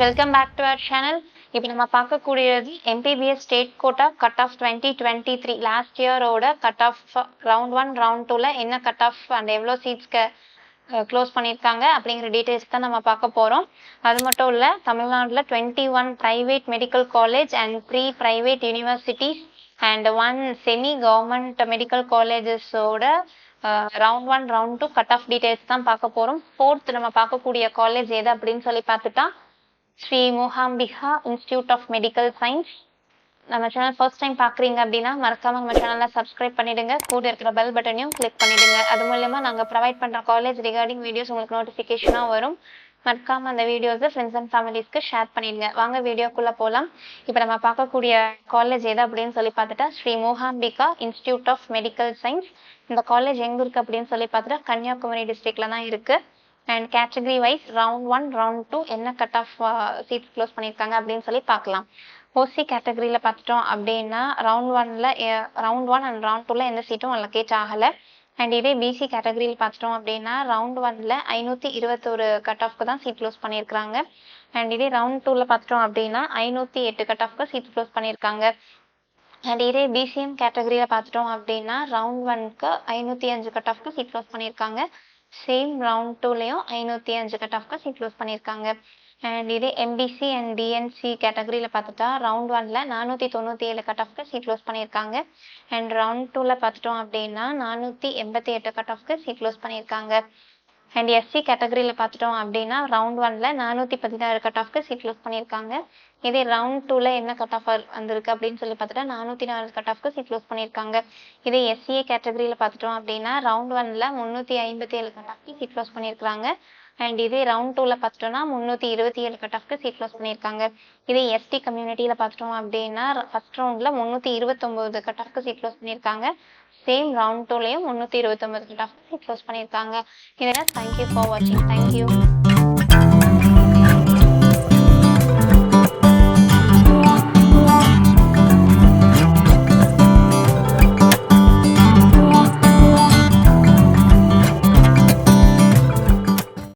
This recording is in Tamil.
Welcome back to our channel. இப்போ நம்ம பார்க்கக்கூடியது MBBS state quota cut off 2023 last இயரோட கட் ஆஃப் ரவுண்ட் 1 ரவுண்ட் 2ல என்ன கட் ஆஃப் அண்ட் எவ்வளோ சீட்ஸ்க்கு க்ளோஸ் பண்ணியிருக்காங்க அப்படிங்கிற டீட்டெயில்ஸ் தான் நம்ம பார்க்க போகிறோம். அது மட்டும் இல்லை, தமிழ்நாட்டில் 21 private medical college and 3 private universities and 1 semi government medical காலேஜஸோட round 1 round 2 cut off details தான் பார்க்க போகிறோம். ஃபோர்த் நம்ம பார்க்கக்கூடிய காலேஜ் எது அப்படின்னு சொல்லி பார்த்துட்டா Sri Mookambika institute of medical science. நம்ம சேனல் ஃபர்ஸ்ட் டைம் பார்க்குறீங்க அப்படின்னா மறக்காம நம்ம சேனலை சப்ஸ்கிரைப் பண்ணிடுங்க, கூட இருக்கிற பெல் பட்டனையும் கிளிக் பண்ணிடுங்க. அது மூலமா நாங்கள் ப்ரொவைட் பண்ணுற காலேஜ் ரிகார்டிங் வீடியோஸ் உங்களுக்கு நோட்டிஃபிகேஷனாக வரும். மறக்காம அந்த வீடியோஸை ஃப்ரெண்ட்ஸ் அண்ட் ஃபேமிலிஸ்க்கு ஷேர் பண்ணிடுங்க. வாங்க வீடியோக்குள்ளே போகலாம். இப்போ நம்ம பார்க்கக்கூடிய காலேஜ் எது அப்படின்னு சொல்லி பார்த்துட்டா Sri Mookambika institute of medical science. இந்த காலேஜ் எங்கே இருக்குது அப்படின்னு சொல்லி பார்த்துட்டா கன்னியாகுமரி டிஸ்ட்ரிக்டில் தான் இருக்குது. And category wise round 1 round 2 என்ன கட் ஆஃப் சீட்ஸ் க்ளோஸ் பண்ணியிருக்காங்க அப்படின்னு சொல்லி பார்க்கலாம். ஓசி கேட்டகரியில் பார்த்துட்டோம் அப்படின்னா ரவுண்ட் 1 அண்ட் ரவுண்ட் 2ல எந்த சீட்டும் அலோகேட் ஆகலை. அண்ட் இதே பிசி கேட்டகரியில் பார்த்துட்டோம் அப்படின்னா ரவுண்ட் 1ல 521 கட் ஆஃப்க்கு தான் சீட் க்ளோஸ் பண்ணியிருக்காங்க. அண்ட் இதே ரவுண்ட் 2ல பார்த்துட்டோம் அப்படின்னா 508 கட் ஆஃப்க்கு சீட் க்ளோஸ் பண்ணியிருக்காங்க. அண்ட் இதே பிசிஎம் கேட்டகரியில் பார்த்துட்டோம் அப்படின்னா ரவுண்ட் 1க்கு 505 கட் ஆஃப்க்கு சீட் க்ளோஸ் பண்ணியிருக்காங்க. சேம் ரவுண்ட் 2லையும் 505 கட் ஆஃப்க்கு சீட் க்ளோஸ் பண்ணியிருக்காங்க. அண்ட் இதே எம்பிசி அண்ட் டிஎன்சி கேட்டகரியில் பார்த்துட்டா ரவுண்ட் 1ல 497 கட் ஆஃப்க்கு சீட் க்ளோஸ் பண்ணியிருக்காங்க. அண்ட் ரவுண்ட் 2ல பார்த்துட்டோம் அப்படின்னா 488 கட் ஆஃப்க்கு சீட் க்ளோஸ் பண்ணியிருக்காங்க. அண்ட் எஸ்சி கேட்டகரியில் பார்த்துட்டோம் அப்படின்னா ரவுண்ட் 1ல 416 கட் ஆஃப்க்கு சீட் க்ளோஸ் பண்ணியிருக்காங்க. இதே ரவுண்ட் 2ல என்ன கட் ஆஃப் வந்திருக்கு அப்படின்னு சொல்லி பார்த்துட்டா 404 கட் ஆஃப்க்கு சீட் க்ளோஸ் பண்ணியிருக்காங்க. இதே எஸ்சிஏ கேட்டகரியில் பார்த்துட்டோம் அப்படின்னா ரவுண்ட் 1ல 357 கட் ஆஃப்க்கு சீட் க்ளோஸ் பண்ணியிருக்காங்க. அண்ட் இதே ரவுண்ட் 2ல பார்த்துட்டோம்னா 327 கட் ஆஃப்க்கு சீட் க்ளோஸ் பண்ணியிருக்காங்க. இதே எஸ்டி கம்யூனிட்டியில் பார்த்துட்டோம் அப்படின்னா ஃபர்ஸ்ட் ரவுண்டில் 329 கட் ஆஃப்க்கு சீட் க்ளோஸ் பண்ணியிருக்காங்க. சேம் ரவுண்ட் 2லையும் 329 கட் ஆஃப்க்கு சீட் க்ளோஸ் பண்ணியிருக்காங்க. இதெல்லாம் தேங்க்யூ ஃபார் வாட்சிங். தேங்க்யூ.